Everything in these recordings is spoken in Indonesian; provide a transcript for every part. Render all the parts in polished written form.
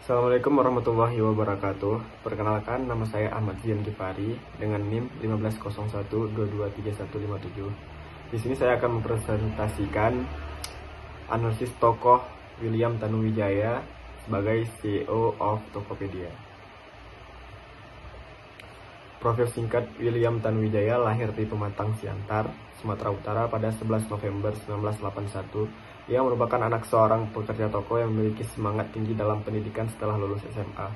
Assalamualaikum warahmatullahi wabarakatuh. Perkenalkan, nama saya Ahmad Zian Kifari dengan NIM 1501223157. Di sini saya akan mempresentasikan analisis tokoh William Tanuwijaya sebagai CEO of Tokopedia. Profil singkat William Tanuwijaya lahir di Pematang Siantar, Sumatera Utara pada 11 November 1981. Ia merupakan anak seorang pekerja toko yang memiliki semangat tinggi dalam pendidikan setelah lulus SMA.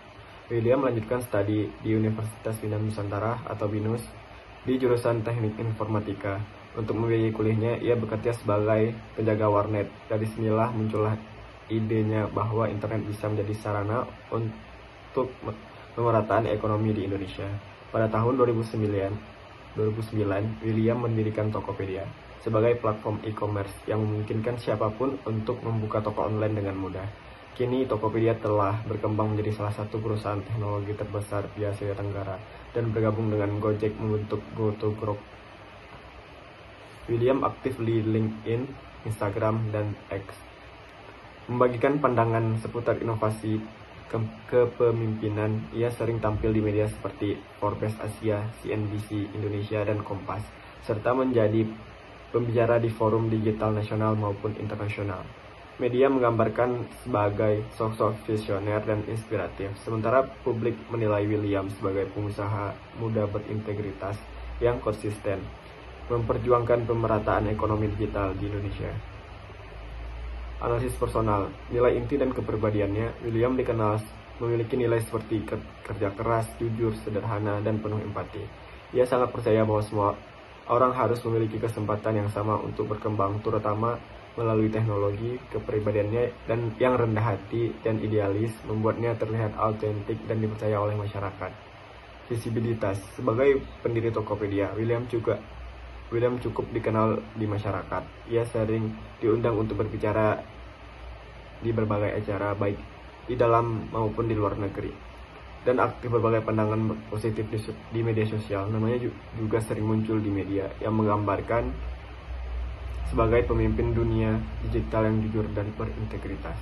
William melanjutkan studi di Universitas Bina Nusantara atau BINUS di jurusan Teknik Informatika. Untuk membiayai kuliahnya, ia bekerja sebagai penjaga warnet. Dari sinilah muncullah idenya bahwa internet bisa menjadi sarana untuk pemerataan ekonomi di Indonesia. Pada tahun 2009, William mendirikan Tokopedia sebagai platform e-commerce yang memungkinkan siapapun untuk membuka toko online dengan mudah. Kini Tokopedia telah berkembang menjadi salah satu perusahaan teknologi terbesar di Asia Tenggara dan bergabung dengan Gojek membentuk GoTo Group. William aktif di LinkedIn, Instagram, dan X, membagikan pandangan seputar inovasi kepemimpinan. Ia sering tampil di media seperti Forbes Asia, CNBC Indonesia, dan Kompas, serta menjadi pembicara di forum digital nasional maupun internasional. Media menggambarkan sebagai sosok visioner dan inspiratif, sementara publik menilai William sebagai pengusaha muda berintegritas yang konsisten, memperjuangkan pemerataan ekonomi digital di Indonesia. Analisis personal, nilai inti dan kepribadiannya. William dikenal memiliki nilai seperti kerja keras, jujur, sederhana, dan penuh empati. Ia sangat percaya bahwa semua orang harus memiliki kesempatan yang sama untuk berkembang, terutama melalui teknologi. Kepribadiannya dan yang rendah hati dan idealis membuatnya terlihat autentik dan dipercaya oleh masyarakat. Visibilitas, sebagai pendiri Tokopedia, William cukup dikenal di masyarakat. Ia sering diundang untuk berbicara di berbagai acara, baik di dalam maupun di luar negeri, dan aktif berbagai pandangan positif di media sosial. Namanya juga sering muncul di media yang menggambarkan sebagai pemimpin dunia digital yang jujur dan berintegritas.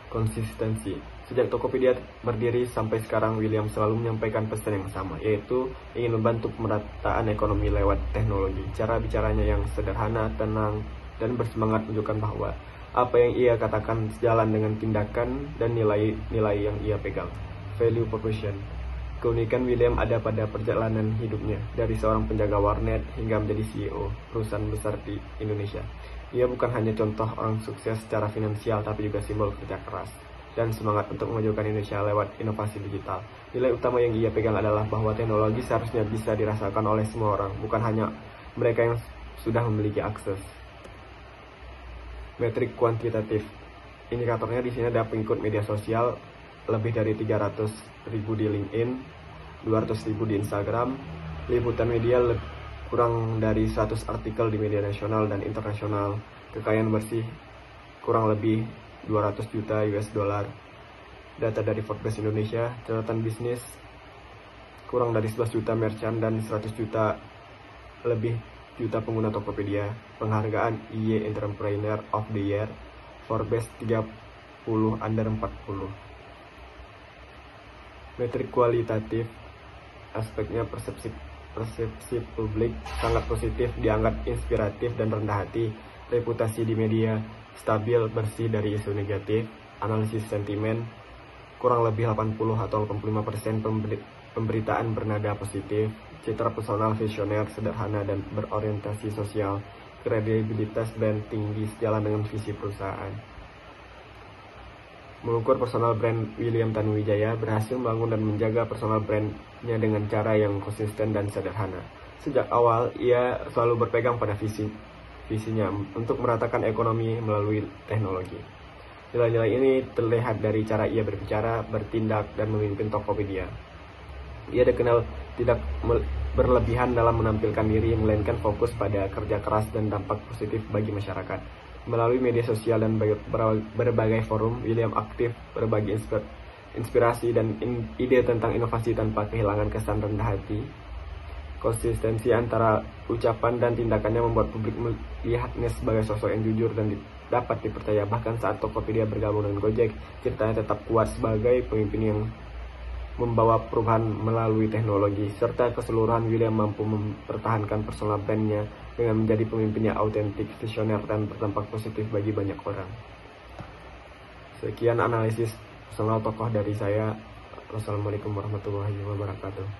Konsistensi. Sejak Tokopedia berdiri sampai sekarang, William selalu menyampaikan pesan yang sama, yaitu ingin membantu pemerataan ekonomi lewat teknologi. Cara bicaranya yang sederhana, tenang, dan bersemangat menunjukkan bahwa apa yang ia katakan sejalan dengan tindakan dan nilai-nilai yang ia pegang. Value proposition. Keunikan William ada pada perjalanan hidupnya, dari seorang penjaga warnet hingga menjadi CEO perusahaan besar di Indonesia. Ia bukan hanya contoh orang sukses secara finansial, tapi juga simbol kerja keras dan semangat untuk memajukan Indonesia lewat inovasi digital. Nilai utama yang ia pegang adalah bahwa teknologi seharusnya bisa dirasakan oleh semua orang, bukan hanya mereka yang sudah memiliki akses. Metrik kuantitatif. Indikatornya di sini ada pengikut media sosial lebih dari 300.000 di LinkedIn, 200.000 di Instagram, liputan media kurang dari 100 artikel di media nasional dan internasional, kekayaan bersih kurang lebih 200 juta US dollar. Data dari Forbes Indonesia, catatan bisnis kurang dari 11 juta merchant dan 100 juta lebih juta pengguna Tokopedia. Penghargaan IE Entrepreneur of the Year, Forbes 30 under 40. Metrik kualitatif, aspeknya persepsi publik sangat positif, dianggap inspiratif dan rendah hati. Reputasi di media stabil, bersih dari isu negatif. Analisis sentimen, kurang lebih 80 atau 85% pemberitaan bernada positif. Citra personal visioner, sederhana, dan berorientasi sosial. Kredibilitas brand tinggi sejalan dengan visi perusahaan. Mengukur personal brand, William Tanuwijaya berhasil membangun dan menjaga personal brandnya dengan cara yang konsisten dan sederhana. Sejak awal, ia selalu berpegang pada visinya untuk meratakan ekonomi melalui teknologi. Nilai-nilai ini terlihat dari cara ia berbicara, bertindak, dan memimpin Tokopedia. Ia dikenal tidak berlebihan dalam menampilkan diri, melainkan fokus pada kerja keras dan dampak positif bagi masyarakat. Melalui media sosial dan berbagai forum, William aktif berbagi inspirasi dan ide tentang inovasi tanpa kehilangan kesan rendah hati. Konsistensi antara ucapan dan tindakannya membuat publik melihatnya sebagai sosok yang jujur dan dapat dipercaya. Bahkan saat Tokopedia bergabung dengan Gojek, ceritanya tetap kuat sebagai pemimpin yang membawa perubahan melalui teknologi. Serta keseluruhan, William mampu mempertahankan personal brand-nya dengan menjadi pemimpin yang autentik, visioner, dan berdampak positif bagi banyak orang. Sekian analisis personal tokoh dari saya. Wassalamualaikum warahmatullahi wabarakatuh.